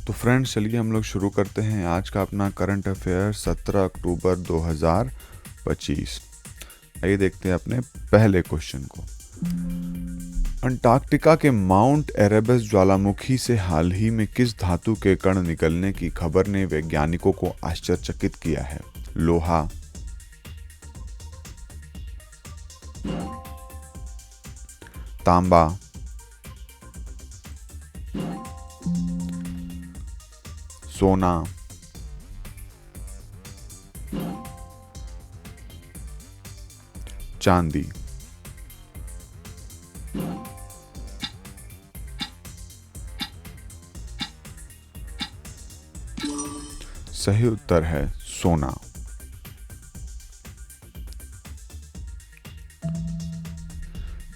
तो फ्रेंड्स, चलिए हम लोग शुरू करते हैं आज का अपना करंट अफेयर 17 अक्टूबर 2025। आइए देखते हैं अपने पहले क्वेश्चन को। अंटार्कटिका के माउंट एरेबस ज्वालामुखी से हाल ही में किस धातु के कण निकलने की खबर ने वैज्ञानिकों को आश्चर्यचकित किया है? लोहा, तांबा, सोना, चांदी। सही उत्तर है सोना।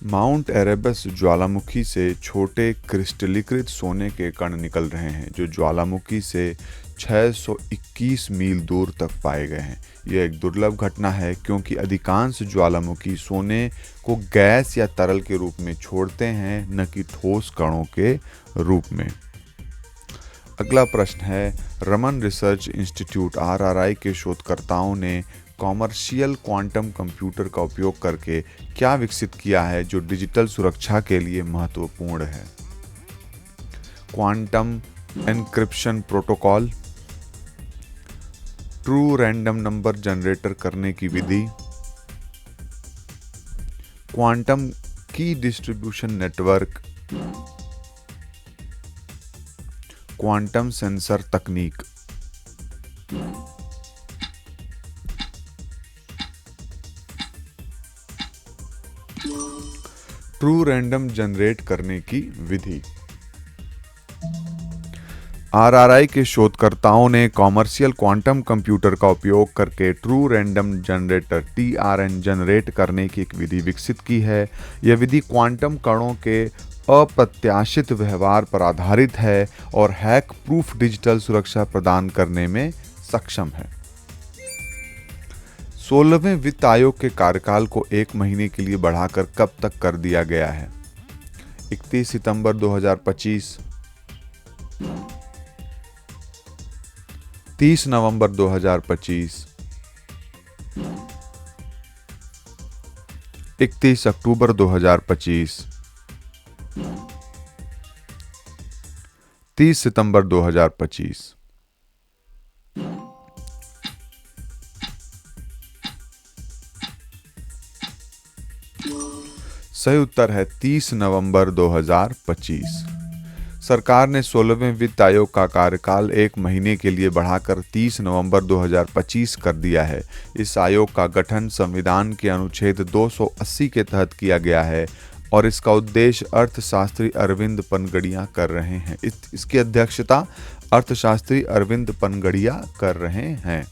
माउंट एरेबस ज्वालामुखी से छोटे क्रिस्टलीकृत सोने के कण निकल रहे हैं जो ज्वालामुखी से 621 मील दूर तक पाए गए हैं। यह एक दुर्लभ घटना है क्योंकि अधिकांश ज्वालामुखी सोने को गैस या तरल के रूप में छोड़ते हैं, न कि ठोस कणों के रूप में। अगला प्रश्न है, रमन रिसर्च इंस्टीट्यूट RRI के शोधकर्ताओं ने कॉमर्शियल क्वांटम कंप्यूटर का उपयोग करके क्या विकसित किया है जो डिजिटल सुरक्षा के लिए महत्वपूर्ण है? Quantum encryption protocol, true random number generator करने की विधि, क्वांटम की डिस्ट्रीब्यूशन नेटवर्क, क्वांटम सेंसर तकनीक। ट्रू रैंडम जनरेट करने की विधि। RRI के शोधकर्ताओं ने कॉमर्शियल क्वांटम कंप्यूटर का उपयोग करके true random generator TRN generate करने की एक विधि विकसित की है। यह विधि क्वांटम कणों के अप्रत्याशित व्यवहार पर आधारित है और हैक प्रूफ डिजिटल सुरक्षा प्रदान करने में सक्षम है। 16वें वित्त आयोग के कार्यकाल को 1 महीने के लिए बढ़ाकर कब तक कर दिया गया है? 31 सितंबर 2025, 30 नवंबर 2025, 31 अक्टूबर 2025, 30 सितंबर 2025। सही उत्तर है 30 नवंबर 2025। सरकार ने 16वें वित्त आयोग का कार्यकाल 1 महीने के लिए बढ़ाकर 30 नवंबर 2025 कर दिया है। इस आयोग का गठन संविधान के अनुच्छेद 280 के तहत किया गया है और इसका उद्देश्य अर्थशास्त्री अरविंद पनगड़िया कर रहे हैं। इसकी अध्यक्षता अर्थशास्त्री अरविंद पनगड़िया कर रहे हैं।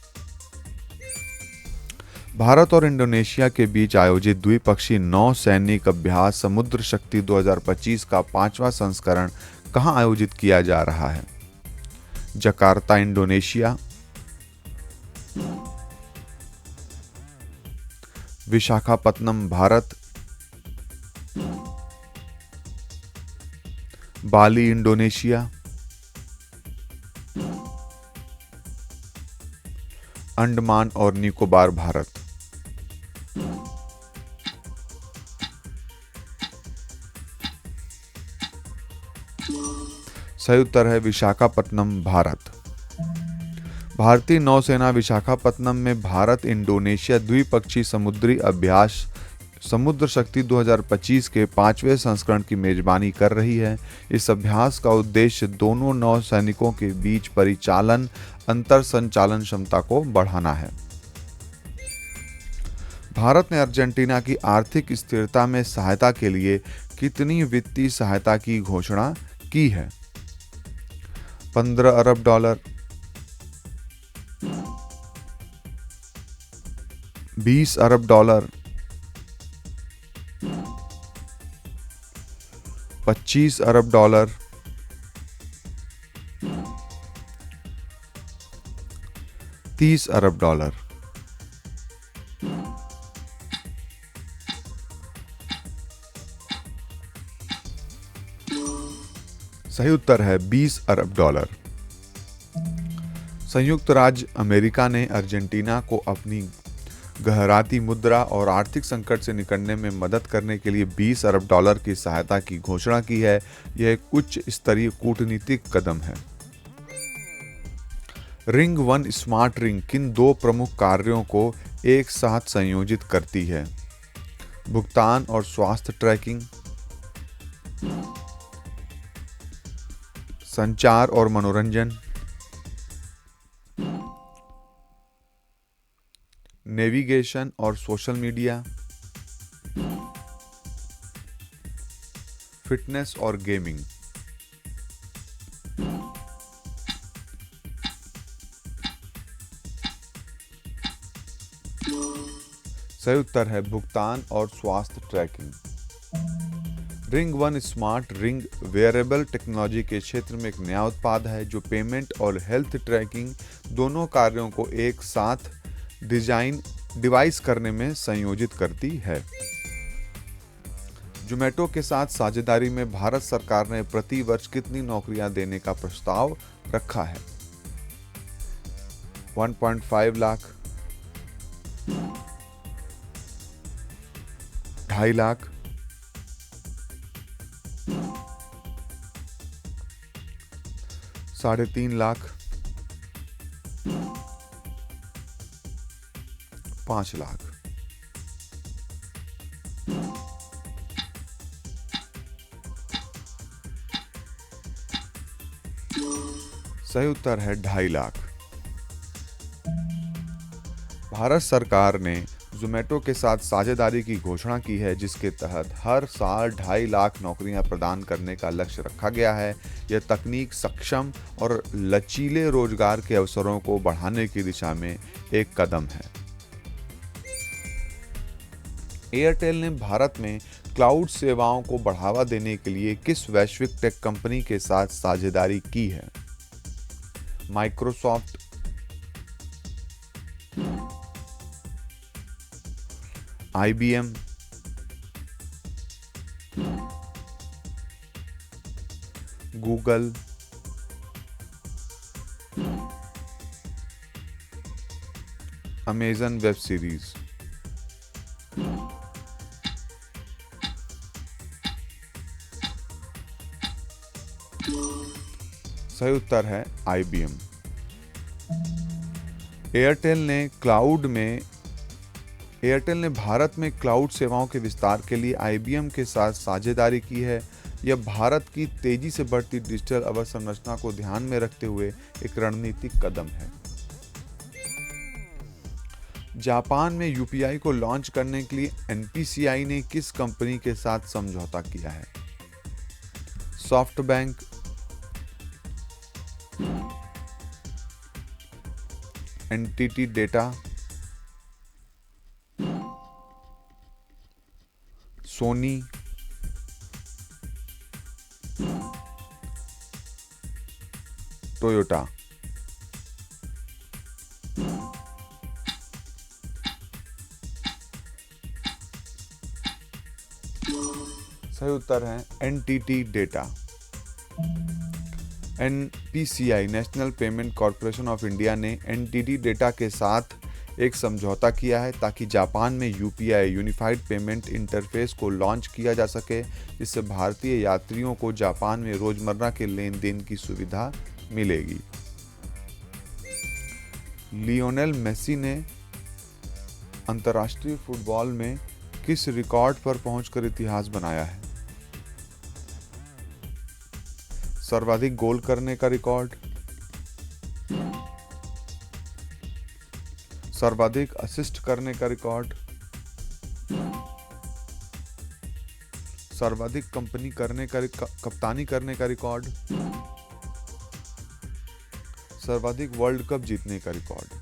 भारत और इंडोनेशिया के बीच आयोजित द्विपक्षीय नौसैनिक अभ्यास समुद्र शक्ति 2025 का 5वां संस्करण कहां आयोजित किया जा रहा है? जकार्ता, इंडोनेशिया, विशाखापत्तनम, भारत, बाली, इंडोनेशिया, अंडमान और निकोबार, भारत। सही उत्तर है विशाखापत्तनम, भारत। भारतीय नौसेना विशाखापत्तनम में भारत इंडोनेशिया द्विपक्षीय समुद्री अभ्यास समुद्र शक्ति 2025 के 5वें संस्करण की मेजबानी कर रही है। इस अभ्यास का उद्देश्य दोनों नौसैनिकों के बीच परिचालन अंतर संचालन क्षमता को बढ़ाना है। भारत ने अर्जेंटीना की आर्थिक स्थिरता में सहायता के लिए कितनी वित्तीय सहायता की घोषणा की है? 15 अरब डॉलर, 20 अरब डॉलर, 25 अरब डॉलर, 30 अरब डॉलर। सही उत्तर है 20 अरब डॉलर। संयुक्त राज्य अमेरिका ने अर्जेंटीना को अपनी गहराती मुद्रा और आर्थिक संकट से निकलने में मदद करने के लिए $20 अरब की सहायता की घोषणा की है। यह एक उच्च स्तरीय कूटनीतिक कदम है। रिंग वन स्मार्ट रिंग किन दो प्रमुख कार्यों को एक साथ संयोजित करती है? भुगतान और स्वास्थ्य ट्रैकिंग, संचार और मनोरंजन, नेविगेशन और सोशल मीडिया, फिटनेस और गेमिंग। सही उत्तर है भुगतान और स्वास्थ्य tracking. Ring one smart ring wearable technology के क्षेत्र में एक नया उत्पाद है जो पेमेंट और हेल्थ ट्रैकिंग दोनों कार्यों को एक साथ डिवाइस करने में संयोजित करती है। जोमेटो के साथ साझेदारी में भारत सरकार ने प्रति वर्ष कितनी नौकरियां देने का प्रस्ताव रखा है? 1.5 लाख, 2.5 लाख, 3.5 लाख, 5 लाख। सही उत्तर है 2.5 लाख। भारत सरकार ने जोमेटो के साथ साझेदारी की घोषणा की है जिसके तहत हर साल 2.5 लाख नौकरियां प्रदान करने का लक्ष्य रखा गया है। यह तकनीक सक्षम और लचीले रोजगार के अवसरों को बढ़ाने की दिशा में एक कदम है। एयरटेल ने भारत में क्लाउड सेवाओं को बढ़ावा देने के लिए किस वैश्विक टेक कंपनी के साथ साझेदारी की है? Microsoft, IBM, Google, Amazon web series. सही उत्तर है IBM। एयरटेल ने भारत में क्लाउड सेवाओं के विस्तार के लिए IBM के साथ साझेदारी की है। यह भारत की तेजी से बढ़ती डिजिटल अवसंरचना को ध्यान में रखते हुए एक रणनीतिक कदम है। जापान में UPI को लॉन्च करने के लिए NPCI ने किस कंपनी के साथ समझौता किया है? SoftBank, NTT Data, Sony, Toyota. सही उत्तर है NTT Data. NPCI National Payment Corporation of India ने NTT डेटा के साथ एक समझौता किया है ताकि जापान में UPI यूनिफाइड पेमेंट इंटरफेस को लॉन्च किया जा सके, जिससे भारतीय यात्रियों को जापान में रोजमर्रा के लेन देन की सुविधा मिलेगी। लियोनेल मेसी ने अंतर्राष्ट्रीय फुटबॉल में किस रिकॉर्ड पर पहुंचकर इतिहास बनाया है? सर्वाधिक गोल करने का रिकॉर्ड, सर्वाधिक असिस्ट करने का रिकॉर्ड, सर्वाधिक कप्तानी करने का रिकॉर्ड, सर्वाधिक वर्ल्ड कप जीतने का रिकॉर्ड।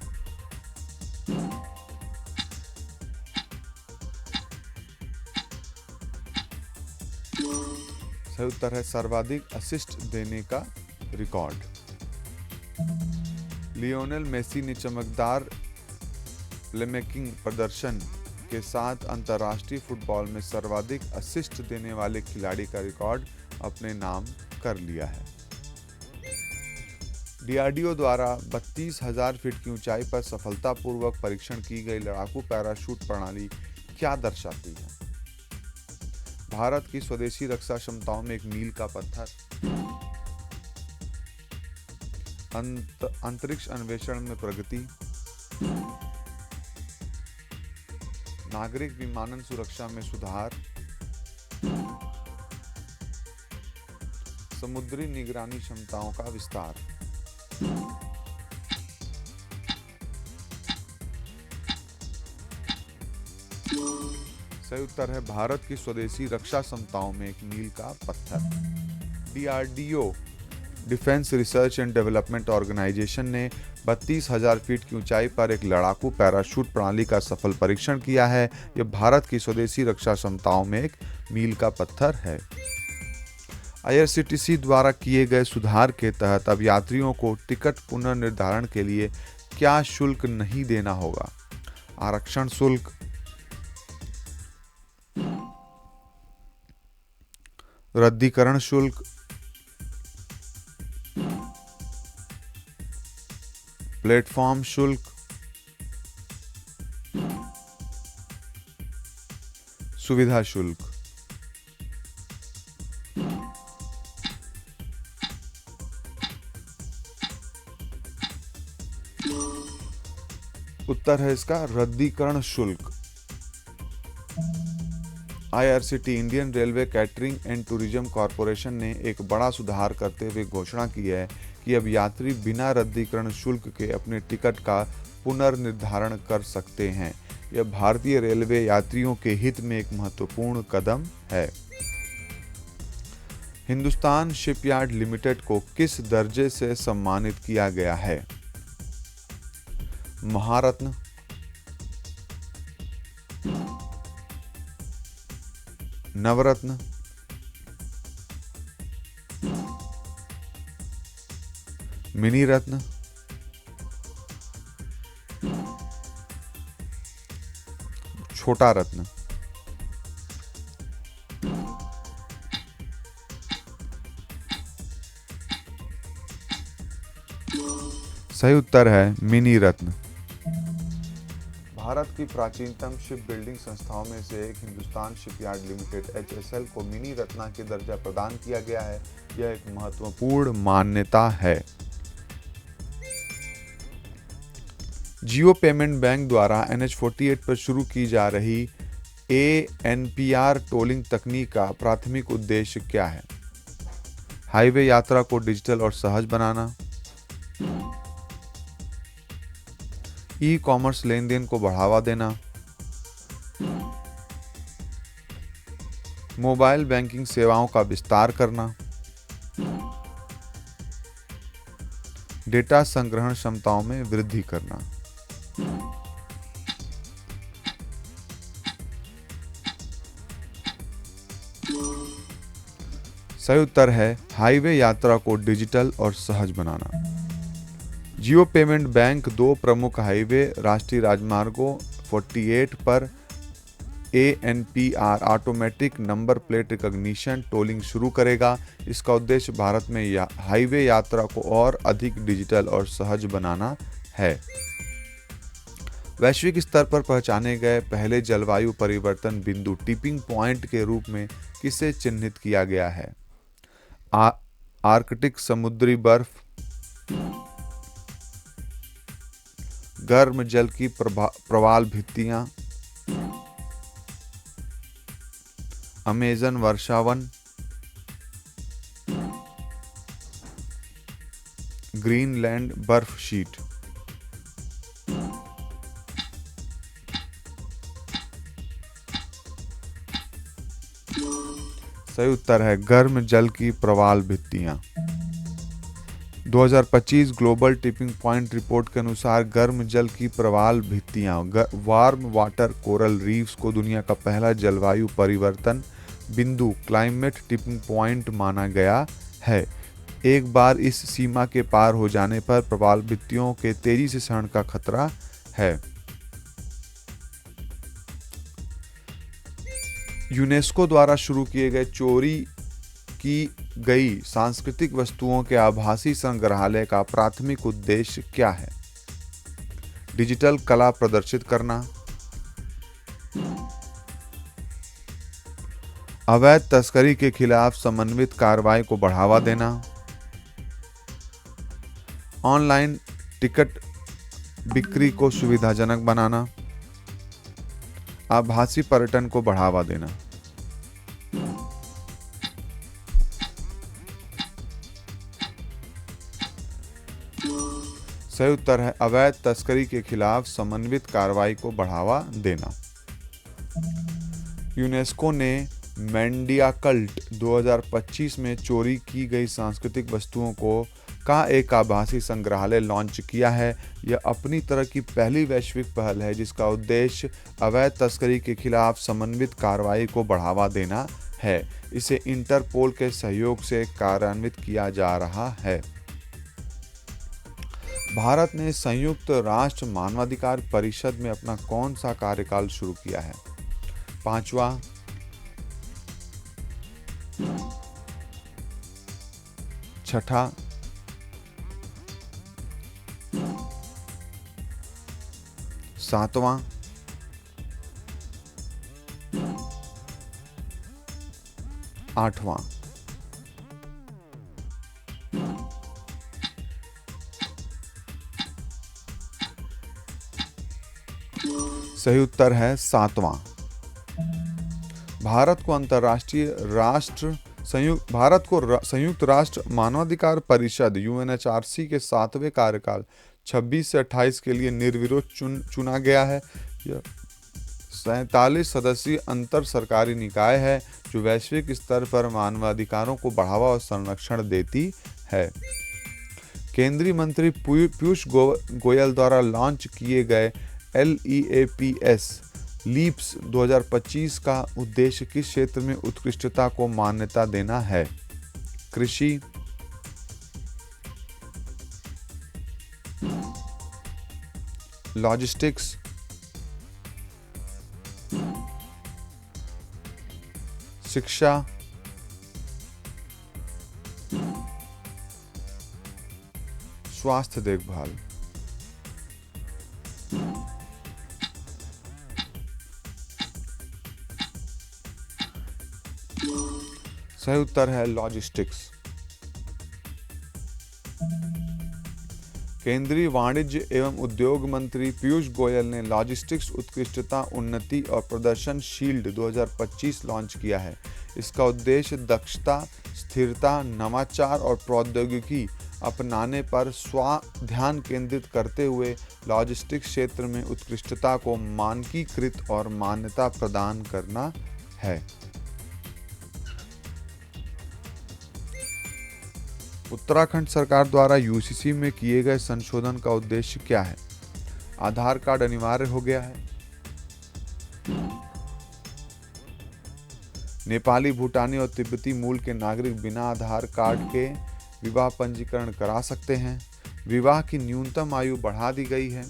सही उत्तर है सर्वाधिक असिस्ट देने का रिकॉर्ड। लियोनेल मेसी ने चमकदार प्लेमेकिंग प्रदर्शन के साथ अंतर्राष्ट्रीय फुटबॉल में सर्वाधिक असिस्ट देने वाले खिलाड़ी का रिकॉर्ड अपने नाम कर लिया है। डीआरडीओ द्वारा 32,000 फीट की ऊंचाई पर सफलतापूर्वक परीक्षण की गई लड़ाकू पैराशूट प्रणाली क्या दर्शाती है? भारत की स्वदेशी रक्षा क्षमताओं में एक मील का पत्थर, अंतरिक्ष अन्वेषण में प्रगति, नागरिक विमानन सुरक्षा में सुधार, समुद्री निगरानी क्षमताओं का विस्तार। सही उत्तर है भारत की स्वदेशी रक्षा क्षमताओं में एक मील का पत्थर। DRDO defence research and development organisation ने 32,000 फीट की ऊंचाई पर एक लड़ाकू पैराशूट प्रणाली का सफल परीक्षण किया है। यह भारत की स्वदेशी रक्षा क्षमताओं में एक मील का पत्थर है। आईआरसीटीसी द्वारा किए गए सुधार के तहत अब यात्रियों को टिकट पुनर्निर्धारण के लिए क्या शुल्क नहीं देना होगा? आरक्षण शुल्क, रद्दीकरण शुल्क, प्लेटफॉर्म शुल्क, सुविधा शुल्क। उत्तर है इसका रद्दीकरण शुल्क। IRCT Indian railway catering and tourism corporation ने एक बड़ा सुधार करते हुए घोषणा की है कि अब यात्री बिना रद्दीकरण शुल्क के अपने टिकट का पुनर्निर्धारण कर सकते हैं। यह भारतीय रेलवे यात्रियों के हित में एक महत्वपूर्ण कदम है। हिंदुस्तान शिपयार्ड लिमिटेड को किस दर्जे से सम्मानित किया गया है? महारत्न, नवरत्न, मिनी रत्न, छोटा रत्न। सही उत्तर है मिनी रत्न। भारत की प्राचीनतम शिप बिल्डिंग संस्थाओं में से एक हिंदुस्तान शिपयार्ड लिमिटेड एचएसएल को मिनी रत्ना की दर्जा प्रदान किया गया है। यह एक महत्वपूर्ण मान्यता है। जियो पेमेंट बैंक द्वारा NH-48 पर शुरू की जा रही ANPR टोलिंग तकनीक का प्राथमिक उद्देश्य क्या है? हाईवे यात्रा को डिजिटल और सहज बनाना, ई कॉमर्स लेन देन को बढ़ावा देना, मोबाइल बैंकिंग सेवाओं का विस्तार करना, डेटा संग्रहण क्षमताओं में वृद्धि करना। सही उत्तर है हाईवे यात्रा को डिजिटल और सहज बनाना। जियो पेमेंट बैंक दो प्रमुख हाईवे राष्ट्रीय राजमार्गों 48 पर ANPR automatic number plate recognition tolling शुरू करेगा। इसका उद्देश्य भारत में हाईवे यात्रा को और अधिक डिजिटल और सहज बनाना है। वैश्विक स्तर पर पहचाने गए पहले जलवायु परिवर्तन बिंदु टिपिंग पॉइंट के रूप में किसे चिन्हित किया गया है? आर्कटिक समुद्री बर्फ, गर्म जल की प्रवाल भित्तियां, अमेजन वर्षावन, ग्रीनलैंड बर्फ शीट। सही उत्तर है गर्म जल की प्रवाल भित्तियां। 2025 ग्लोबल टिपिंग पॉइंट रिपोर्ट के अनुसार गर्म जल की प्रवाल भित्तियां वार्म वाटर कोरल रीफ्स को दुनिया का पहला जलवायु परिवर्तन बिंदु क्लाइमेट टिपिंग पॉइंट माना गया है। एक बार इस सीमा के पार हो जाने पर प्रवाल भित्तियों के तेजी से क्षरण का खतरा है। यूनेस्को द्वारा शुरू किए गए चोरी की गई सांस्कृतिक वस्तुओं के आभासी संग्रहालय का प्राथमिक उद्देश्य क्या है? डिजिटल कला प्रदर्शित करना, अवैध तस्करी के खिलाफ समन्वित कार्रवाई को बढ़ावा देना, ऑनलाइन टिकट बिक्री को सुविधाजनक बनाना, आभासी पर्यटन को बढ़ावा देना। सही उत्तर है अवैध तस्करी के खिलाफ समन्वित कार्रवाई को बढ़ावा देना। यूनेस्को ने मैंडियाकल्ट 2025 में चोरी की गई सांस्कृतिक वस्तुओं को का एक आभासी संग्रहालय लॉन्च किया है। यह अपनी तरह की पहली वैश्विक पहल है जिसका उद्देश्य अवैध तस्करी के खिलाफ समन्वित कार्रवाई को बढ़ावा देना है। इसे इंटरपोल के सहयोग से कार्यान्वित किया जा रहा है। भारत ने संयुक्त राष्ट्र मानवाधिकार परिषद में अपना कौन सा कार्यकाल शुरू किया है? 5वां, 6ठा, 7वां, 8वां। सही उत्तर है 7वां। भारत को संयुक्त राष्ट्र मानवाधिकार परिषद यूएनएचआरसी के 7वें कार्यकाल 26 से 28 के लिए निर्विरोध चुना गया है। यह 47 सदस्यीय अंतर सरकारी निकाय है जो वैश्विक स्तर पर मानवाधिकारों को बढ़ावा और संरक्षण देती है। केंद्रीय मंत्री पीयूष गोयल द्वारा लॉन्च किए गए LEAPS लीप्स 2025 का उद्देश्य किस क्षेत्र में उत्कृष्टता को मान्यता देना है? कृषि, लॉजिस्टिक्स, शिक्षा, स्वास्थ्य देखभाल। सही उत्तर है लॉजिस्टिक्स। केंद्रीय वाणिज्य एवं उद्योग मंत्री पीयूष गोयल ने लॉजिस्टिक्स उत्कृष्टता उन्नति और प्रदर्शन शील्ड 2025 लॉन्च किया है। इसका उद्देश्य दक्षता, स्थिरता, नवाचार और प्रौद्योगिकी अपनाने पर ध्यान केंद्रित करते हुए लॉजिस्टिक्स क्षेत्र में उत्कृष्टता को मानकीकृत और मान्यता प्रदान करना है। उत्तराखंड सरकार द्वारा यूसीसी में किए गए संशोधन का उद्देश्य क्या है? आधार कार्ड अनिवार्य हो गया है, नेपाली, भूटानी और तिब्बती मूल के नागरिक बिना आधार कार्ड के विवाह पंजीकरण करा सकते हैं, विवाह की न्यूनतम आयु बढ़ा दी गई है,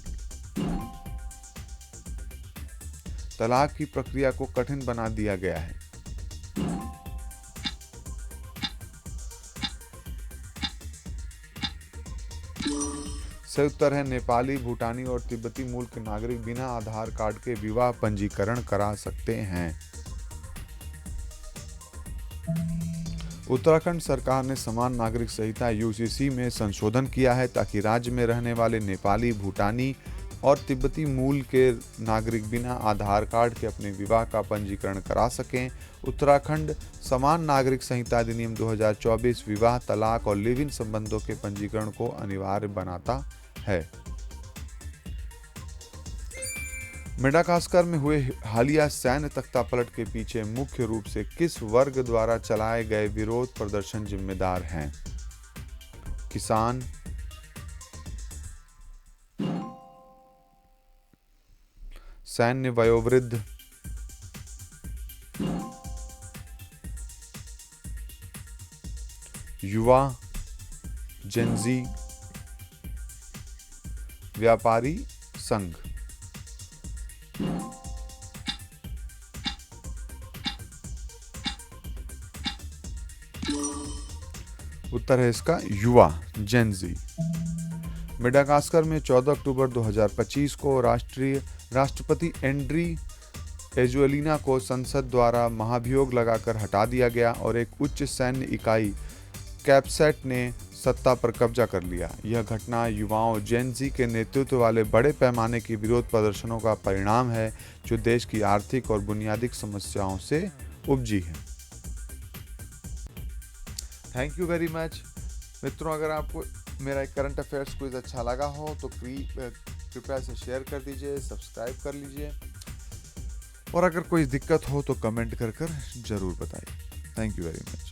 तलाक की प्रक्रिया को कठिन बना दिया गया है। सही उत्तर है नेपाली, भूटानी और तिब्बती मूल के नागरिक बिना आधार कार्ड के विवाह पंजीकरण करा सकते हैं। उत्तराखंड सरकार ने समान नागरिक संहिता यूसीसी में संशोधन किया है ताकि राज्य में रहने वाले नेपाली, भूटानी और तिब्बती मूल के नागरिक बिना आधार कार्ड के अपने विवाह का पंजीकरण करा सकें। उत्तराखंड समान नागरिक संहिता अधिनियम 2024 विवाह, तलाक और लिव इन संबंधों के पंजीकरण को अनिवार्य बनाता है। मेडागास्कर में हुए हालिया सैन्य तख्तापलट के पीछे मुख्य रूप से किस वर्ग द्वारा चलाए गए विरोध प्रदर्शन जिम्मेदार हैं? किसान, सैन्य वयोवृद्ध, युवा, जेनजी, व्यापारी संघ। उत्तर है इसका युवा, जेन जी। मेडागास्कर में 14 अक्टूबर 2025 को राष्ट्रपति एंड्री एजुएलिना को संसद द्वारा महाभियोग लगाकर हटा दिया गया और एक उच्च सैन्य इकाई कैप्सेट ने सत्ता पर कब्जा कर लिया। यह घटना युवाओं जेन जी के नेतृत्व वाले बड़े पैमाने के विरोध प्रदर्शनों का परिणाम है, जो देश की आर्थिक और बुनियादी समस्याओं से उपजी है। थैंक यू वेरी मच मित्रों। अगर आपको मेरा एक करंट अफेयर्स क्विज अच्छा लगा हो तो कृपया इसे शेयर कर दीजिए, सब्सक्राइब कर लीजिए, और अगर कोई दिक्कत हो तो कमेंट कर जरूर बताइए। Thank you very much.